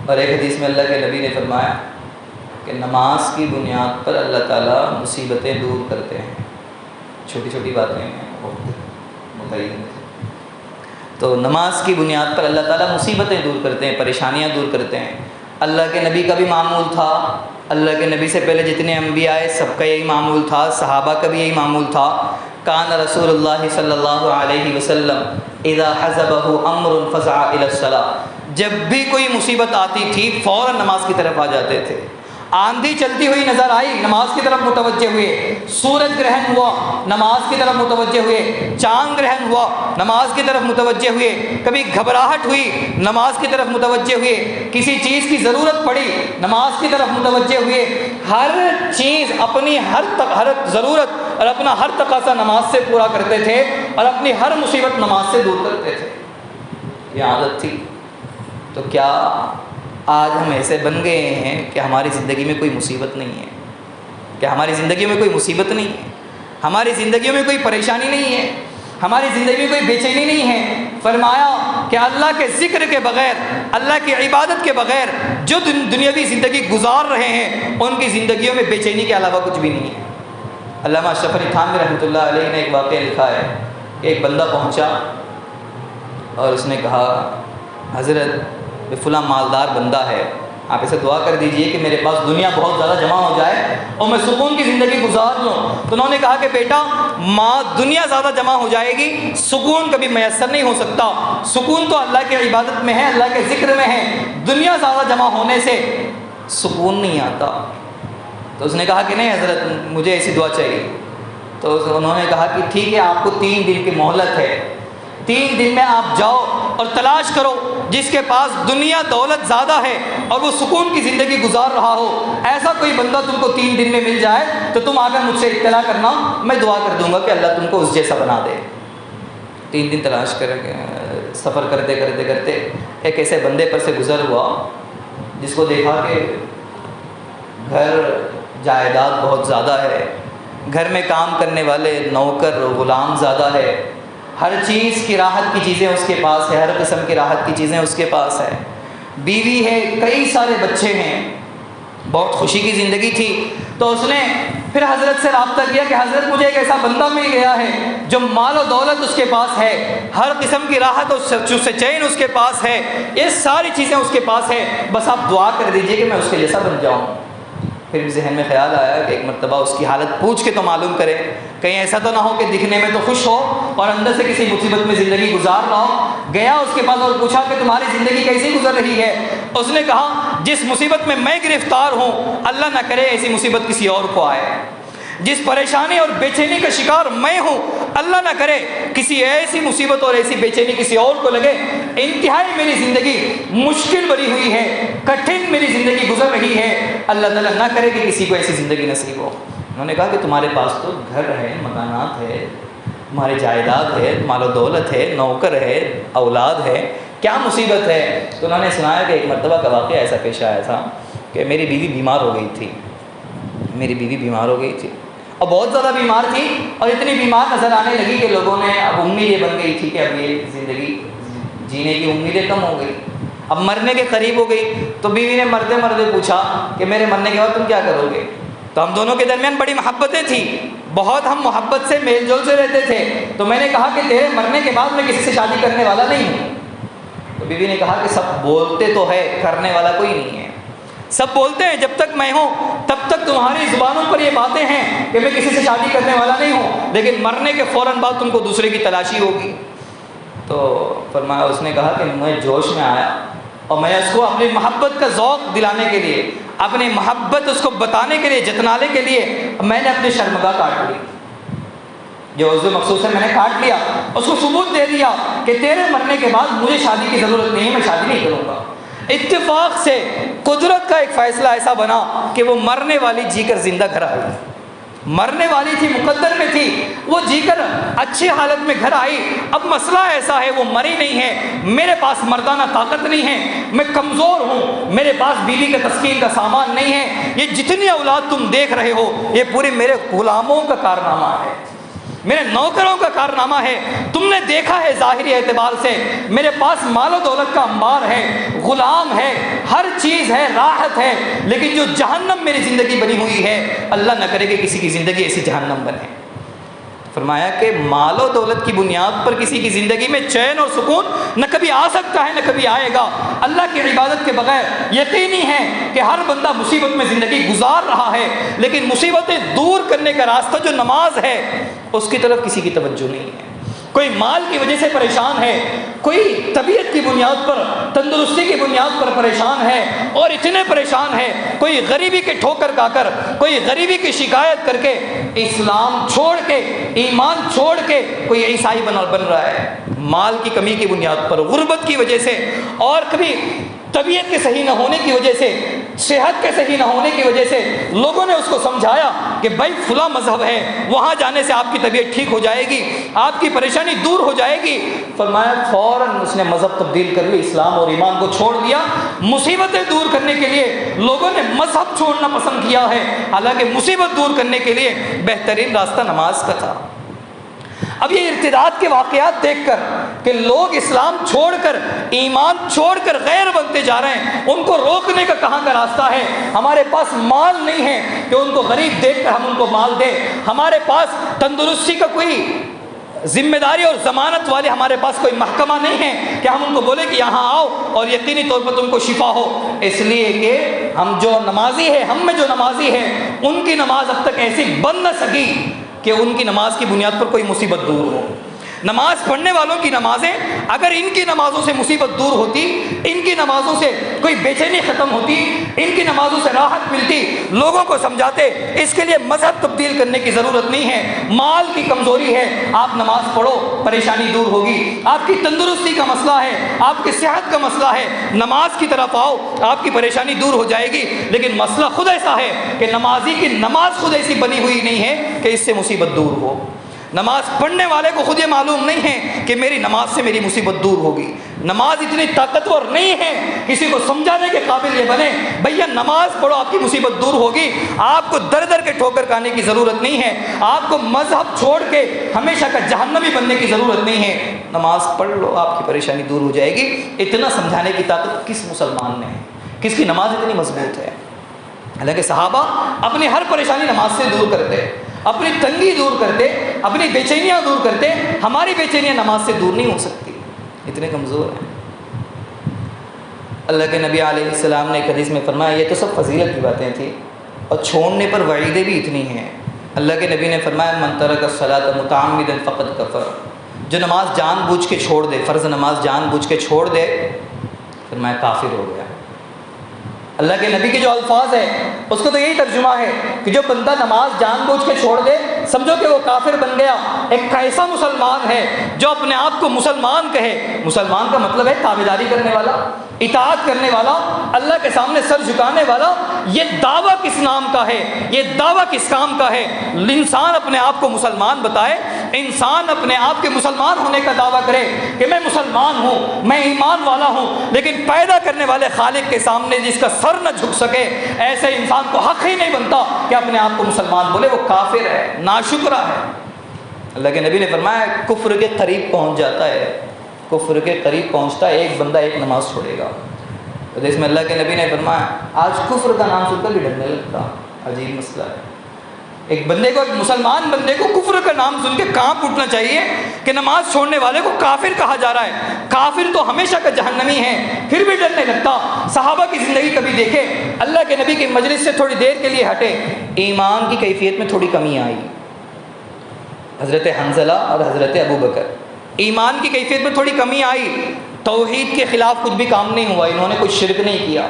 اور ایک حدیث میں اللہ کے نبی نے فرمایا کہ نماز کی بنیاد پر اللہ تعالیٰ مصیبتیں دور کرتے ہیں۔ چھوٹی چھوٹی باتیں ہیں متعین، تو نماز کی بنیاد پر اللہ تعالیٰ مصیبتیں دور کرتے ہیں، پریشانیاں دور کرتے ہیں۔ اللہ کے نبی کا بھی معمول تھا، اللہ کے نبی سے پہلے جتنے انبیاء آئے سب کا یہی معمول تھا، صحابہ کا بھی یہی معمول تھا۔ کان رسول اللہ صلی اللہ علیہ وسلم اذا حزبہ امر فزع الی الصلاۃ، جب بھی کوئی مصیبت آتی تھی فوراً نماز کی طرف آ جاتے تھے۔ آندھی چلتی ہوئی نظر آئی، نماز کی طرف متوجہ ہوئے، سورج گرہن ہوا، نماز کی طرف متوجہ ہوئے، چاند گرہن ہوا، نماز کی طرف متوجہ ہوئے، کبھی گھبراہٹ ہوئی، نماز کی طرف متوجہ ہوئے، کسی چیز کی ضرورت پڑی، نماز کی طرف متوجہ ہوئے۔ ہر چیز، اپنی ہر ضرورت اور اپنا ہر تقاضا نماز سے پورا کرتے تھے، اور اپنی ہر مصیبت نماز سے دور کرتے تھے، یہ عادت تھی۔ تو کیا آج ہم ایسے بن گئے ہیں کہ ہماری زندگی میں کوئی مصیبت نہیں ہے؟ کہ ہماری زندگی میں کوئی مصیبت نہیں ہے، ہماری زندگیوں میں کوئی پریشانی نہیں ہے، ہماری زندگی میں کوئی بے چینی نہیں ہے؟ فرمایا کہ اللہ کے ذکر کے بغیر، اللہ کی عبادت کے بغیر جو دنیاوی زندگی گزار رہے ہیں ان کی زندگیوں میں بے چینی کے علاوہ کچھ بھی نہیں ہے۔ علامہ اشرف علی تھانوی رحمۃ اللہ علیہ نے ایک واقعہ لکھا ہے کہ ایک بندہ پہنچا اور اس نے کہا حضرت فلاں مالدار بندہ ہے، آپ اسے دعا کر دیجئے کہ میرے پاس دنیا بہت زیادہ جمع ہو جائے اور میں سکون کی زندگی گزار لوں۔ تو انہوں نے کہا کہ بیٹا دنیا زیادہ جمع ہو جائے گی، سکون کبھی میسر نہیں ہو سکتا۔ سکون تو اللہ کی عبادت میں ہے، اللہ کے ذکر میں ہے، دنیا زیادہ جمع ہونے سے سکون نہیں آتا۔ تو اس نے کہا کہ نہیں حضرت مجھے ایسی دعا چاہیے۔ تو انہوں نے کہا کہ ٹھیک ہے، آپ کو 3 دن کی مہلت ہے، 3 دن میں آپ جاؤ اور تلاش کرو جس کے پاس دنیا دولت زیادہ ہے اور وہ سکون کی زندگی گزار رہا ہو، ایسا کوئی بندہ تم کو 3 دن میں مل جائے تو تم آ کر مجھ سے اطلاع کرنا، میں دعا کر دوں گا کہ اللہ تم کو اس جیسا بنا دے۔ 3 دن تلاش کر سفر کرتے کرتے کرتے ایک ایسے بندے پر سے گزر ہوا جس کو دیکھا کہ گھر جائیداد بہت زیادہ ہے، گھر میں کام کرنے والے نوکر غلام زیادہ ہے، ہر چیز کی راحت کی چیزیں اس کے پاس ہے، ہر قسم کی راحت کی چیزیں اس کے پاس ہے، بیوی ہے، کئی سارے بچے ہیں، بہت خوشی کی زندگی تھی۔ تو اس نے پھر حضرت سے رابطہ کیا کہ حضرت مجھے ایک ایسا بندہ مل گیا ہے جو مال و دولت اس کے پاس ہے، ہر قسم کی راحت اور چین اس کے پاس ہے، یہ ساری چیزیں اس کے پاس ہے، بس آپ دعا کر دیجئے کہ میں اس کے جیسا بن جاؤں۔ پھر ذہن میں خیال آیا کہ ایک مرتبہ اس کی حالت پوچھ کے تو معلوم کرے، کہیں ایسا تو نہ ہو کہ دکھنے میں تو خوش ہو اور اندر سے کسی مصیبت میں زندگی گزار رہا ہو۔ گیا اس کے پاس اور پوچھا کہ تمہاری زندگی کیسی گزر رہی ہے؟ اس نے کہا جس مصیبت میں میں گرفتار ہوں اللہ نہ کرے ایسی مصیبت کسی اور کو آئے، جس پریشانی اور بے چینی کا شکار میں ہوں اللہ نہ کرے کسی ایسی مصیبت اور ایسی بے چینی کسی اور کو لگے۔ انتہائی میری زندگی مشکل بری ہوئی ہے، کٹھن میری زندگی گزر رہی ہے، اللہ تعالیٰ نہ کرے کہ کسی کو ایسی زندگی نصیب ہو۔ انہوں نے کہا کہ تمہارے پاس تو گھر ہے، مکانات ہے، ہماری جائیداد ہے، مال و دولت ہے، نوکر ہے، اولاد ہے، کیا مصیبت ہے؟ تو انہوں نے سنایا کہ ایک مرتبہ کا واقعہ ایسا پیش آیا تھا کہ میری بیوی بیمار ہو گئی تھی، میری بیوی بیمار ہو گئی تھی اور بہت زیادہ بیمار تھی، اور اتنی بیمار نظر آنے لگی کہ لوگوں نے اب امید یہ بن گئی تھی کہ اب یہ زندگی جینے کی امیدیں کم ہو گئی، اب مرنے کے قریب ہو گئی۔ تو بیوی نے مرتے مرتے پوچھا کہ میرے مرنے کے بعد تم کیا کرو گے؟ تو ہم دونوں کے درمیان بڑی محبتیں تھیں، بہت ہم محبت سے میل جول سے رہتے تھے، تو میں نے کہا کہ تیرے مرنے کے بعد میں کسی سے شادی کرنے والا نہیں ہوں۔ تو بیوی نے کہا کہ سب بولتے تو ہے، کرنے والا کوئی نہیں ہے، سب بولتے ہیں جب تک میں ہوں تب تک تمہاری زبانوں پر یہ باتیں ہیں کہ میں کسی سے شادی کرنے والا نہیں ہوں، لیکن مرنے کے فوراً بعد تم کو دوسرے کی تلاشی ہوگی۔ تو فرمایا، اس نے کہا کہ میں جوش میں آیا اور میں اس کو اپنی محبت کا ذوق دلانے کے لیے، اپنی محبت اس کو بتانے کے لیے، جتنانے کے لیے میں نے اپنی شرمگاہ کاٹ لی، جو عضو مخصوص ہے میں نے کاٹ لیا، اس کو ثبوت دے دیا کہ تیرے مرنے کے بعد مجھے شادی کی ضرورت نہیں ہے، میں شادی نہیں کروں گا۔ اتفاق سے قدرت کا ایک فیصلہ ایسا بنا کہ وہ مرنے والی جی کر زندہ گھر آئی، مرنے والی تھی، مقدر میں تھی، وہ جی کر اچھی حالت میں گھر آئی۔ اب مسئلہ ایسا ہے وہ مری نہیں ہے، میرے پاس مردانہ طاقت نہیں ہے، میں کمزور ہوں، میرے پاس بیوی کے تسکین کا سامان نہیں ہے، یہ جتنی اولاد تم دیکھ رہے ہو یہ پورے میرے غلاموں کا کارنامہ ہے، میرے نوکروں کا کارنامہ ہے، تم نے دیکھا ہے ظاہری اعتبار سے میرے پاس مال و دولت کا انبار ہے، غلام ہے، ہر چیز ہے، راحت ہے، لیکن جو جہنم میری زندگی بنی ہوئی ہے اللہ نہ کرے کہ کسی کی زندگی ایسی جہنم بنے۔ فرمایا کہ مال و دولت کی بنیاد پر کسی کی زندگی میں چین اور سکون نہ کبھی آ سکتا ہے نہ کبھی آئے گا۔ اللہ کی عبادت کے بغیر یقینی ہے کہ ہر بندہ مصیبت میں زندگی گزار رہا ہے، لیکن مصیبتیں دور کرنے کا راستہ جو نماز ہے اس کی طرف کسی کی توجہ نہیں ہے۔ کوئی مال کی وجہ سے پریشان ہے، کوئی طبیعت کی بنیاد پر، تندرستی کی بنیاد پر پریشان ہے، اور اتنے پریشان ہے کوئی غریبی کے ٹھوکر کھا کر، کوئی غریبی کی شکایت کر کے اسلام چھوڑ کے، ایمان چھوڑ کے کوئی عیسائی بن رہا ہے، مال کی کمی کی بنیاد پر، غربت کی وجہ سے، اور کبھی طبیعت کے صحیح نہ ہونے کی وجہ سے، صحت کے صحیح نہ ہونے کی وجہ سے لوگوں نے اس کو سمجھایا کہ بھائی فلاں مذہب ہے، وہاں جانے سے آپ کی طبیعت ٹھیک ہو جائے گی، آپ کی پریشانی دور ہو جائے گی۔ فرمایا فوراً اس نے مذہب تبدیل کر لی، اسلام اور ایمان کو چھوڑ دیا۔ مصیبتیں دور کرنے کے لیے لوگوں نے مذہب چھوڑنا پسند کیا ہے، حالانکہ مصیبت دور کرنے کے لیے بہترین راستہ نماز کا تھا۔ اب یہ ارتداد کے واقعات دیکھ کر کہ لوگ اسلام چھوڑ کر، ایمان چھوڑ کر غیر بنتے جا رہے ہیں، ان کو روکنے کا کہاں کا راستہ ہے؟ ہمارے پاس مال نہیں ہے کہ ان کو غریب دیکھ کر ہم ان کو مال دیں، ہمارے پاس تندرستی کا کوئی ذمہ داری اور ضمانت والے ہمارے پاس کوئی محکمہ نہیں ہے کہ ہم ان کو بولیں کہ یہاں آؤ اور یقینی طور پر تم کو شفا ہو، اس لیے کہ ہم جو نمازی ہے، ہم میں جو نمازی ہے ان کی نماز اب تک ایسی بن نہ سکی کہ ان کی نماز کی بنیاد پر کوئی مصیبت دور ہو۔ نماز پڑھنے والوں کی نمازیں اگر ان کی نمازوں سے مصیبت دور ہوتی، ان کی نمازوں سے کوئی بے چینی ختم ہوتی، ان کی نمازوں سے راحت ملتی، لوگوں کو سمجھاتے اس کے لیے مذہب تبدیل کرنے کی ضرورت نہیں ہے، مال کی کمزوری ہے، آپ نماز پڑھو پریشانی دور ہوگی، آپ کی تندرستی کا مسئلہ ہے، آپ کی صحت کا مسئلہ ہے، نماز کی طرف آؤ آپ کی پریشانی دور ہو جائے گی۔ لیکن مسئلہ خود ایسا ہے کہ نمازی کی نماز خود ایسی بنی ہوئی نہیں ہے کہ اس سے مصیبت دور ہو۔ نماز پڑھنے والے کو خود یہ معلوم نہیں ہے کہ میری نماز سے میری مصیبت دور ہوگی۔ نماز اتنی طاقتور نہیں ہے کسی کو سمجھانے کے قابل یہ بنے بھیا نماز پڑھو آپ کی مصیبت دور ہوگی۔ آپ کو در در کے ٹھوکر کھانے کی ضرورت نہیں ہے، آپ کو مذہب چھوڑ کے ہمیشہ کا جہنمی بننے کی ضرورت نہیں ہے، نماز پڑھ لو آپ کی پریشانی دور ہو جائے گی۔ اتنا سمجھانے کی طاقت کس مسلمان میں ہے؟ کس کی نماز اتنی مضبوط ہے؟ حالانکہ صحابہ اپنی ہر پریشانی نماز سے دور کرتے، اپنی تنگی دور کرتے، اپنی بے چینیاں دور کرتے، ہماری بے چینیاں نماز سے دور نہیں ہو سکتی، اتنے کمزور ہیں۔ اللہ کے نبی علیہ السلام نے ایک حدیث میں فرمایا، یہ تو سب فضیلت کی باتیں تھیں اور چھوڑنے پر وعیدیں بھی اتنی ہیں۔ اللہ کے نبی نے فرمایا من ترک الصلاۃ متعمدا فقد کفر، جو نماز جان بوجھ کے چھوڑ دے، فرض نماز جان بوجھ کے چھوڑ دے، فرمایا کافر ہو گیا۔ اللہ کے نبی کے جو الفاظ ہیں اس کو تو یہی ترجمہ ہے کہ جو بندہ نماز جان بوجھ کے چھوڑ دے سمجھو کہ وہ کافر بن گیا۔ ایک ایسا مسلمان ہے جو اپنے آپ کو مسلمان کہے، مسلمان کا مطلب ہے تابعداری کرنے والا، اطاعت کرنے والا، اللہ کے سامنے سر جھکانے والا۔ یہ دعویٰ کس نام کا ہے؟ یہ دعویٰ کس کام کا ہے؟ انسان اپنے آپ کو مسلمان بتائے انسان اپنے آپ کے مسلمان ہونے کا دعویٰ کرے کہ میں مسلمان ہوں، میں ایمان والا ہوں، لیکن پیدا کرنے والے خالق کے سامنے جس کا سر نہ جھک سکے، ایسے انسان کو حق ہی نہیں بنتا کہ اپنے آپ کو مسلمان بولے، وہ کافر ہے، ناشکرہ ہے۔ اللہ کے نبی نے فرمایا کفر کے قریب پہنچ جاتا ہے، کفر کے قریب پہنچتا ہے ایک بندہ ایک نماز چھوڑے گا۔ تو اس میں اللہ کے نبی نے فرمایا آج کفر کا نام سن کر بھی ڈرنے لگتا، عجیب مسئلہ ہے۔ ایک بندے کو، ایک مسلمان بندے کو کفر کا نام سن کے کانپ اٹھنا چاہیے کہ نماز چھوڑنے والے کو کافر کہا جا رہا ہے، کافر تو ہمیشہ کا جہنمی ہے، پھر بھی ڈرنے لگتا۔ صحابہ کی زندگی کبھی دیکھے، اللہ کے نبی کی مجلس سے تھوڑی دیر کے لیے ہٹے، ایمان کی کیفیت میں تھوڑی کمی آئی۔ حضرت حنظلہ اور حضرت ابو بکر، ایمان کی کیفیت میں تھوڑی کمی آئی، توحید کے خلاف کچھ بھی کام نہیں ہوا، انہوں نے کوئی شرک نہیں کیا،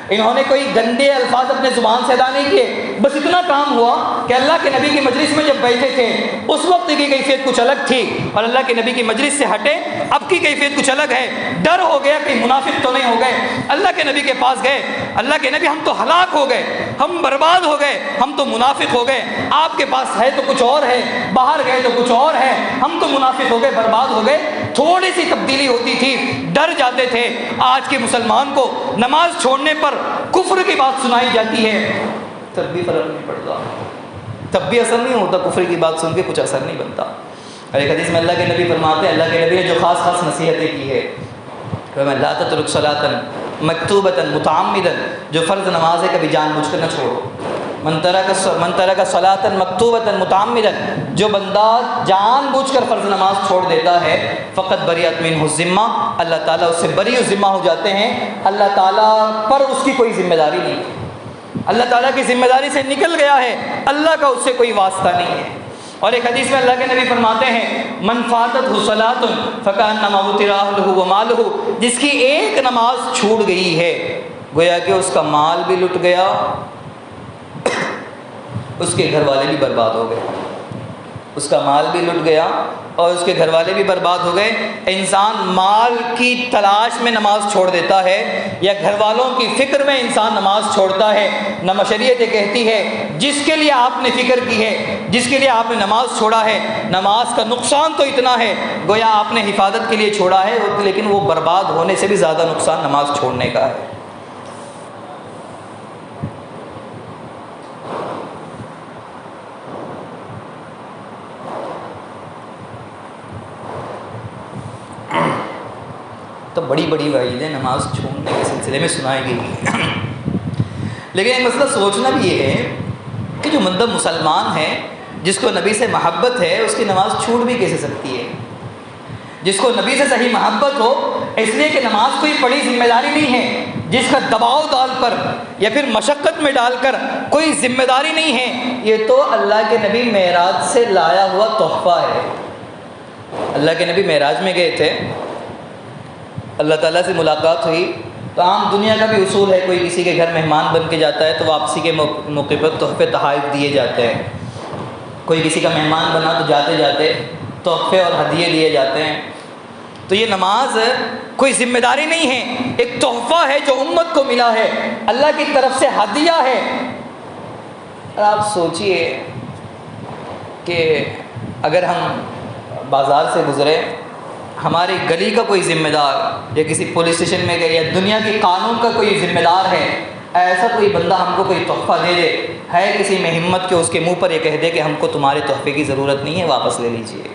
انہوں نے کوئی گندے الفاظ اپنے زبان سے ادا نہیں کیے، بس اتنا کام ہوا کہ اللہ کے نبی کی مجلس میں جب بیٹھے تھے اس وقت کی کیفیت کچھ الگ تھی، اور اللہ کے نبی کی مجلس سے ہٹے اب کی کیفیت کچھ الگ ہے۔ ڈر ہو گیا کہ منافق تو نہیں ہو گئے، اللہ کے نبی کے پاس گئے، اللہ کے نبی ہم تو ہلاک ہو گئے، ہم برباد ہو گئے، ہم تو منافق ہو گئے، آپ کے پاس ہے تو کچھ اور ہے، باہر گئے تو کچھ اور ہے، ہم تو منافق ہو گئے، برباد ہو گئے۔ تھوڑی سی تبدیلی ہوتی تھی، ڈر جاتے تھے۔ آج کے مسلمان کو نماز چھوڑنے پر کفر کی بات سنائی جاتی ہے، تب بھی فرق نہیں پڑتا، تب بھی اثر نہیں ہوتا، کفر کی بات سن کے کچھ اثر نہیں بنتا۔ اور ایک حدیث میں اللہ کے نبی فرماتے ہیں، اللہ کے نبی نے جو خاص خاص نصیحتیں کی ہے، لا تترک صلاۃ مکتوبۃ متعمدا، جو فرض نماز ہے کبھی جان بوجھ کر نہ چھوڑو۔ من ترک صلاۃ مکتوبۃ متعمدا، جو بندہ جان بوجھ کر فرض نماز چھوڑ دیتا ہے، فقط بریت منہ الذمہ، اللہ تعالیٰ اس سے بری و ذمہ ہو جاتے ہیں، اللہ تعالیٰ پر اس کی کوئی ذمہ داری نہیں، اللہ تعالیٰ کی ذمہ داری سے نکل گیا ہے، اللہ کا اس سے کوئی واسطہ نہیں ہے۔ اور ایک حدیث میں اللہ کے نبی فرماتے ہیں، من فاتتہ صلاۃ فکأنما وطر اہلہ ومالہ، جس کی ایک نماز چھوٹ گئی ہے گویا کہ اس کا مال بھی لٹ گیا، اس کے گھر والے بھی برباد ہو گئے، اس کا مال بھی لٹ گیا اور اس کے گھر والے بھی برباد ہو گئے۔ انسان مال کی تلاش میں نماز چھوڑ دیتا ہے یا گھر والوں کی فکر میں انسان نماز چھوڑتا ہے، شریعت کہتی ہے جس کے لیے آپ نے فکر کی ہے، جس کے لیے آپ نے نماز چھوڑا ہے، نماز کا نقصان تو اتنا ہے گویا آپ نے حفاظت کے لیے چھوڑا ہے، لیکن وہ برباد ہونے سے بھی زیادہ نقصان نماز چھوڑنے کا ہے۔ تو بڑی بڑی وعیدیں نماز چھوڑنے کے سلسلے میں سنائی گئی، لیکن ایک مسئلہ سوچنا بھی یہ ہے کہ جو بندہ مسلمان ہے، جس کو نبی سے محبت ہے، اس کی نماز چھوٹ بھی کیسے سکتی ہے؟ جس کو نبی سے صحیح محبت ہو، اس لیے کہ نماز کوئی بڑی ذمہ داری نہیں ہے جس کا دباؤ ڈال کر یا پھر مشقت میں ڈال کر کوئی ذمہ داری نہیں ہے، یہ تو اللہ کے نبی معراج سے لایا ہوا تحفہ ہے۔ اللہ کے نبی معراج میں گئے تھے، اللہ تعالیٰ سے ملاقات ہوئی، تو عام دنیا کا بھی اصول ہے، کوئی کسی کے گھر مہمان بن کے جاتا ہے تو واپسی کے موقع پر تحفے تحائف دیے جاتے ہیں، کوئی کسی کا مہمان بنا تو جاتے جاتے تحفے اور ہدیے دیے جاتے ہیں۔ تو یہ نماز کوئی ذمہ داری نہیں ہے، ایک تحفہ ہے جو امت کو ملا ہے، اللہ کی طرف سے ہدیہ ہے۔ اور آپ سوچئے کہ اگر ہم بازار سے گزرے، ہماری گلی کا کوئی ذمہ دار یا کسی پولیس اسٹیشن میں گئے یا دنیا کے قانون کا کوئی ذمہ دار ہے، ایسا کوئی بندہ ہم کو کوئی تحفہ دے دے، ہے کسی میں ہمت کہ اس کے منہ پر یہ کہہ دے کہ ہم کو تمہارے تحفے کی ضرورت نہیں ہے، واپس لے لیجئے۔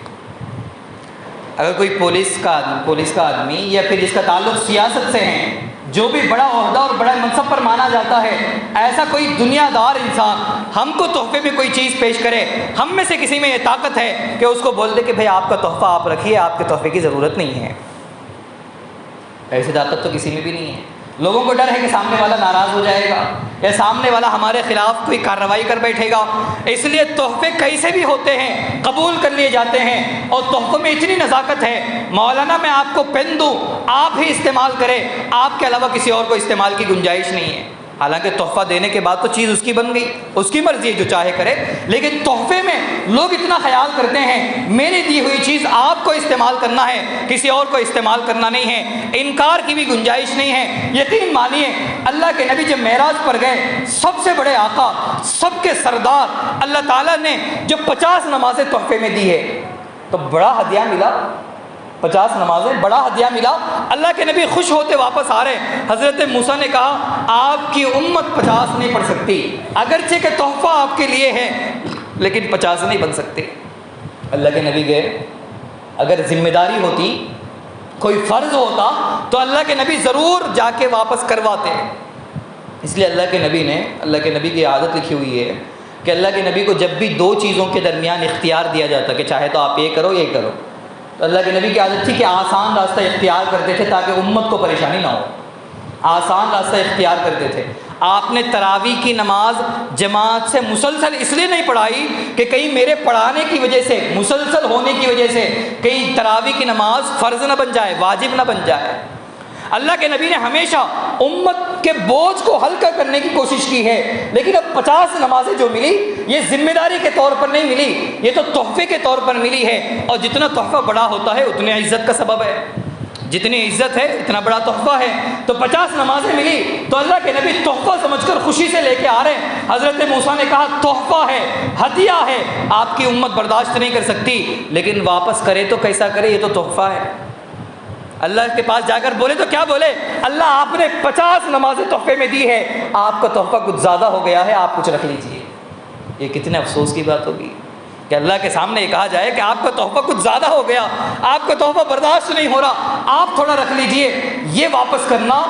اگر کوئی پولیس کا آدمی یا پھر جس کا تعلق سیاست سے ہے، جو بھی بڑا عہدہ اور بڑا منصب پر مانا جاتا ہے، ایسا کوئی دنیا دار انسان ہم کو تحفے میں کوئی چیز پیش کرے، ہم میں سے کسی میں یہ طاقت ہے کہ اس کو بول دے کہ بھئی آپ کا تحفہ آپ رکھیے، آپ کے تحفے کی ضرورت نہیں ہے، ایسی طاقت تو کسی میں بھی نہیں ہے۔ لوگوں کو ڈر ہے کہ سامنے والا ناراض ہو جائے گا یا سامنے والا ہمارے خلاف کوئی کارروائی کر بیٹھے گا، اس لیے تحفے کیسے بھی ہوتے ہیں قبول کر لیے جاتے ہیں، اور تحفوں میں اتنی نزاکت ہے، مولانا میں آپ کو پین دوں، آپ ہی استعمال کریں، آپ کے علاوہ کسی اور کو استعمال کی گنجائش نہیں ہے۔ حالانکہ تحفہ دینے کے بعد تو چیز اس کی بن گئی، اس کی مرضی ہے جو چاہے کرے، لیکن تحفے میں لوگ اتنا خیال کرتے ہیں میری دی ہوئی چیز آپ کو استعمال کرنا ہے، کسی اور کو استعمال کرنا نہیں ہے، انکار کی بھی گنجائش نہیں ہے۔ یقین مانیے اللہ کے نبی جب معراج پر گئے، سب سے بڑے آقا، سب کے سردار، اللہ تعالیٰ نے جو 50 نمازیں تحفے میں دی ہے تو بڑا ہدیہ ملا، 50 نمازیں بڑا ہدیہ ملا۔ اللہ کے نبی خوش ہوتے واپس آ رہے، حضرت موسیٰ نے کہا آپ کی امت 50 نہیں پڑھ سکتی، اگرچہ کہ تحفہ آپ کے لیے ہے لیکن 50 نہیں بن سکتے۔ اللہ کے نبی گئے، اگر ذمہ داری ہوتی، کوئی فرض ہوتا تو اللہ کے نبی ضرور جا کے واپس کرواتے۔ اس لیے اللہ کے نبی کی عادت لکھی ہوئی ہے کہ اللہ کے نبی کو جب بھی 2 چیزوں کے درمیان اختیار دیا جاتا کہ چاہے تو آپ یہ کرو یہ کرو، تو اللہ کے نبی کی عادت تھی کہ آسان راستہ اختیار کرتے تھے تاکہ امت کو پریشانی نہ ہو، آسان راستہ اختیار کرتے تھے۔ آپ نے تراویح کی نماز جماعت سے مسلسل اس لیے نہیں پڑھائی کہ کہیں میرے پڑھانے کی وجہ سے، مسلسل ہونے کی وجہ سے کہیں تراویح کی نماز فرض نہ بن جائے، واجب نہ بن جائے۔ اللہ کے نبی نے ہمیشہ امت کے بوجھ کو ہلکا کرنے کی کوشش کی ہے، لیکن اب 50 نمازیں جو ملی یہ ذمہ داری کے طور پر نہیں ملی، یہ تو تحفے کے طور پر ملی ہے، اور جتنا تحفہ بڑا ہوتا ہے اتنی عزت کا سبب ہے، جتنی عزت ہے اتنا بڑا تحفہ ہے۔ تو 50 نمازیں ملی تو اللہ کے نبی تحفہ سمجھ کر خوشی سے لے کے آ رہے ہیں۔ حضرت موسیٰ نے کہا تحفہ ہے، ہدیہ ہے، آپ کی امت برداشت نہیں کر سکتی، لیکن واپس کرے تو کیسا کرے، یہ تو تحفہ ہے۔ اللہ کے پاس جا کر بولے تو کیا بولے، اللہ آپ نے 50 نمازیں تحفے میں دی ہے، آپ کا تحفہ کچھ زیادہ ہو گیا ہے، آپ کچھ رکھ لیجئے۔ یہ کتنے افسوس کی بات ہوگی کہ اللہ کے سامنے یہ کہا جائے کہ آپ کا تحفہ کچھ زیادہ ہو گیا، آپ کا تحفہ برداشت نہیں ہو رہا، آپ تھوڑا رکھ لیجئے۔ یہ واپس کرنا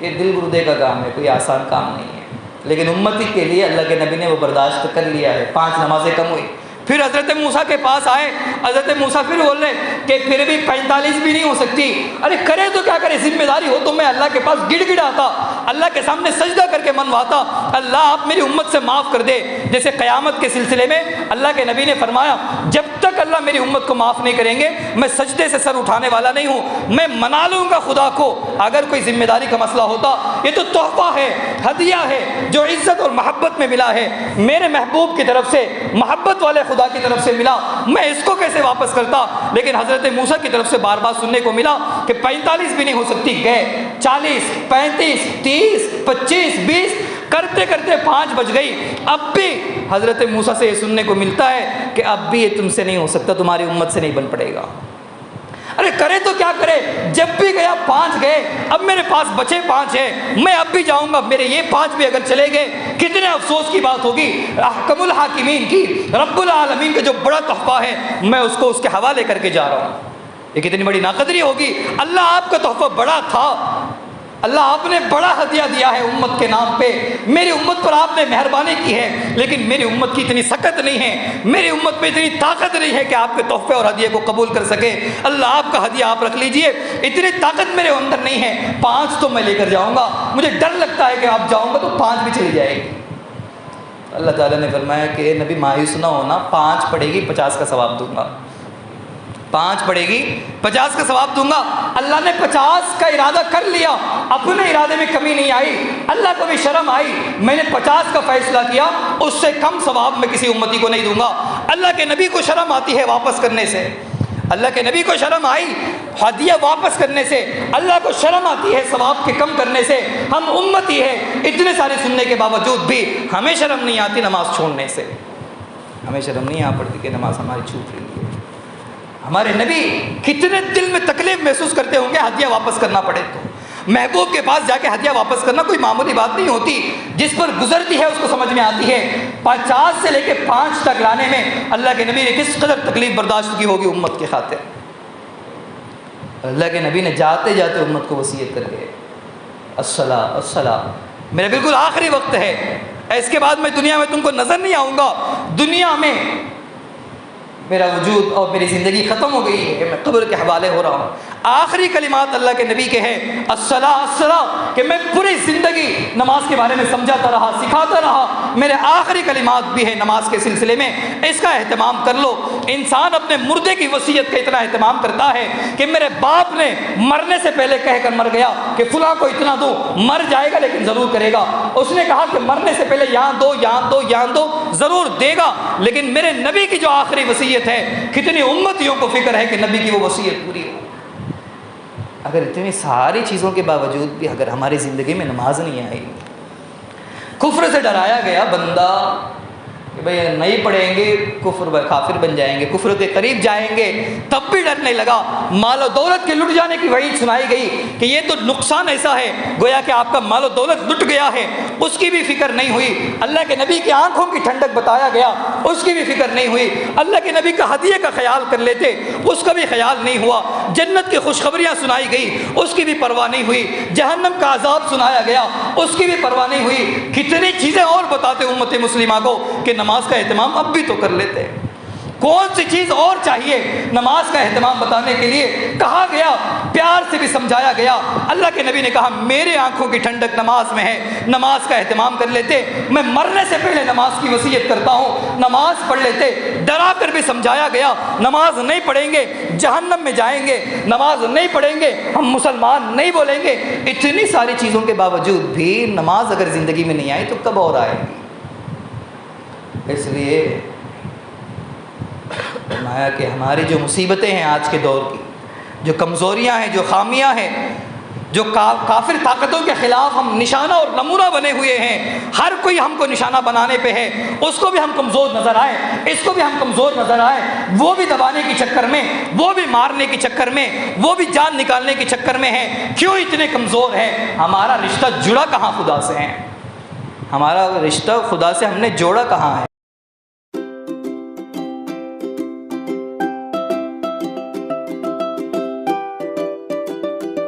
یہ دل گردے کا کام ہے، کوئی آسان کام نہیں ہے، لیکن امتی کے لیے اللہ کے نبی نے وہ برداشت کر لیا ہے۔ 5 نمازیں کم ہوئی، پھر حضرت موسیٰ کے پاس آئے، حضرت موسیٰ پھر بول رہے کہ پھر بھی 45 بھی نہیں ہو سکتی۔ ارے کرے تو کیا کرے، ذمہ داری ہو تو میں اللہ کے پاس گڑ گڑ آتا، اللہ کے سامنے سجدہ کر کے منواتا، اللہ آپ میری امت سے معاف کر دے۔ جیسے قیامت کے سلسلے میں اللہ کے نبی نے فرمایا جب تک اللہ میری امت کو معاف نہیں کریں گے میں سجدے سے سر اٹھانے والا نہیں ہوں، میں منا لوں گا خدا کو۔ اگر کوئی ذمہ داری کا مسئلہ ہوتا، یہ تو تحفہ ہے، ہدیہ ہے جو عزت اور محبت میں ملا ہے، میرے محبوب کی طرف سے، محبت والے خدا کی طرف سے ملا، میں اس کو کیسے واپس کرتا؟ لیکن حضرت موسیٰ کی طرف سے بار بار سننے کو ملا کہ 45 بھی نہیں ہو سکتی، گئے 40 35 30 25 20 کرتے کرتے 5 بج گئی۔ اب بھی حضرت موسیٰ سے یہ سننے کو ملتا ہے کہ اب بھی یہ تم سے نہیں ہو سکتا، تمہاری امت سے نہیں بن پڑے گا۔ ارے کرے تو کیا کرے، جب بھی گیا 5 گئے، اب میرے پاس بچے 5 ہیں، میں اب بھی جاؤں گا، میرے یہ 5 بھی اگر چلے گئے کتنے افسوس کی بات ہوگی۔ احکم الحاکمین کی، رب العالمین کا جو بڑا تحفہ ہے میں اس کو اس کے حوالے کر کے جا رہا ہوں، یہ کتنی بڑی ناقدری ہوگی۔ اللہ آپ کا تحفہ بڑا تھا، اللہ آپ نے بڑا ہدیہ دیا ہے امت کے نام پہ، میری امت پر آپ نے مہربانی کی ہے، لیکن میری امت کی اتنی سکت نہیں ہے، میری امت میں اتنی طاقت نہیں ہے کہ آپ کے تحفے اور ہدیے کو قبول کر سکے۔ اللہ آپ کا ہدیہ آپ رکھ لیجئے، اتنی طاقت میرے اندر نہیں ہے، 5 تو میں لے کر جاؤں گا، مجھے ڈر لگتا ہے کہ آپ جاؤں گا تو 5 بھی چلی جائے گی۔ اللہ تعالیٰ نے فرمایا کہ اے نبی مایوس نہ ہونا، 5 پڑے گی 50 کا ثواب دوں گا، 5 پڑے گی 50 کا ثواب دوں گا۔ اللہ نے 50 کا ارادہ کر لیا، اپنے ارادے میں کمی نہیں آئی، اللہ کو بھی شرم آئی، میں نے 50 کا فیصلہ کیا، اس سے کم ثواب میں کسی امتی کو نہیں دوں گا۔ اللہ کے نبی کو شرم آتی ہے واپس کرنے سے، اللہ کے نبی کو شرم آئی ہدیہ واپس کرنے سے، اللہ کو شرم آتی ہے ثواب کے کم کرنے سے۔ ہم امتی ہیں، اتنے سارے سننے کے باوجود بھی ہمیں شرم نہیں آتی نماز چھوڑنے سے، ہمیں شرم نہیں آ پڑتی کہ نماز ہماری چھوٹ رہی ہے۔ ہمارے نبی کتنے دل میں تکلیف محسوس کرتے ہوں گے ہدیہ واپس کرنا پڑے تو۔ محبوب کے پاس جا کے ہدیہ واپس کرنا کوئی معمولی بات نہیں ہوتی، جس پر گزرتی ہے اس کو سمجھ میں آتی ہے۔ 50 سے لے کے 5 تک لانے میں اللہ کے نبی نے کس قدر تکلیف برداشت کی ہوگی امت کی خاطر۔ اللہ کے نبی نے جاتے جاتے امت کو وصیت کر کے الصلاۃ الصلاۃ، میرا بالکل آخری وقت ہے، اس کے بعد میں دنیا میں تم کو نظر نہیں آؤں گا، دنیا میں میرا وجود اور میری زندگی ختم ہو گئی ہے، میں قبر کے حوالے ہو رہا ہوں، آخری کلمات اللہ کے نبی کے ہیں الصلاۃ الصلاۃ، کہ میں پوری زندگی نماز کے بارے میں سمجھاتا رہا، سکھاتا رہا، میرے آخری کلمات بھی ہیں نماز کے سلسلے میں، اس کا اہتمام کر لو۔ انسان اپنے مردے کی وصیت کا اتنا اہتمام کرتا ہے کہ میرے باپ نے مرنے سے پہلے کہہ کر مر گیا کہ فلاں کو اتنا دو، مر جائے گا لیکن ضرور کرے گا، اس نے کہا کہ مرنے سے پہلے یہاں دو یہاں دو یہاں دو، ضرور دے گا، لیکن میرے نبی کی جو آخری وصیت ہے، کتنی امتیوں کو فکر ہے کہ نبی کی وہ وصیت پوری ہو۔ اگر اتنی ساری چیزوں کے باوجود بھی اگر ہماری زندگی میں نماز نہیں آئی، کفر سے ڈرایا گیا بندہ کہ بھئی نہیں پڑھیں گے کفر کافر بن جائیں گے، کفر کے قریب جائیں گے، تب بھی ڈرنے لگا۔ مال و دولت کے لٹ جانے کی وعید سنائی گئی کہ یہ تو نقصان ایسا ہے گویا کہ آپ کا مال و دولت لٹ گیا ہے، اس کی بھی فکر نہیں ہوئی۔ اللہ کے نبی کی آنکھوں کی ٹھنڈک بتایا گیا، اس کی بھی فکر نہیں ہوئی۔ اللہ کے نبی کا ہدیے کا خیال کر لیتے، اس کا بھی خیال نہیں ہوا۔ جنت کی خوشخبریاں سنائی گئی، اس کی بھی پرواہ نہیں ہوئی۔ جہنم کا عذاب سنایا گیا، اس کی بھی پرواہ نہیں ہوئی۔ کتنی چیزیں اور بتاتے امت مسلمہ کو کہ نماز کا اہتمام اب بھی تو کر لیتے ہیں۔ کون سی چیز اور چاہیے نماز کا اہتمام بتانے کے لیے؟ کہا گیا، پیار سے بھی سمجھایا گیا۔ اللہ کے نبی نے کہا میرے آنکھوں کی ٹھنڈک نماز میں ہے، نماز کا اہتمام کر لیتے، میں مرنے سے پہلے نماز کی وصیت کرتا ہوں، نماز پڑھ لیتے۔ ڈرا کر بھی سمجھایا گیا، نماز نہیں پڑھیں گے جہنم میں جائیں گے، نماز نہیں پڑھیں گے ہم مسلمان نہیں بولیں گے۔ اتنی ساری چیزوں کے باوجود بھی نماز اگر زندگی میں نہیں آئی تو کب اور آئے گی؟ اس لیے فرمایا کہ ہماری جو مصیبتیں ہیں آج کے دور کی، جو کمزوریاں ہیں، جو خامیاں ہیں، جو کافر طاقتوں کے خلاف ہم نشانہ اور نمونہ بنے ہوئے ہیں، ہر کوئی ہم کو نشانہ بنانے پہ ہے، اس کو بھی ہم کمزور نظر آئے، اس کو بھی ہم کمزور نظر آئے، وہ بھی دبانے کے چکر میں، وہ بھی مارنے کے چکر میں، وہ بھی جان نکالنے کے چکر میں ہے۔ کیوں اتنے کمزور ہیں؟ ہمارا رشتہ جڑا کہاں خدا سے ہے؟ ہمارا رشتہ خدا سے ہم نے جوڑا کہاں ہے؟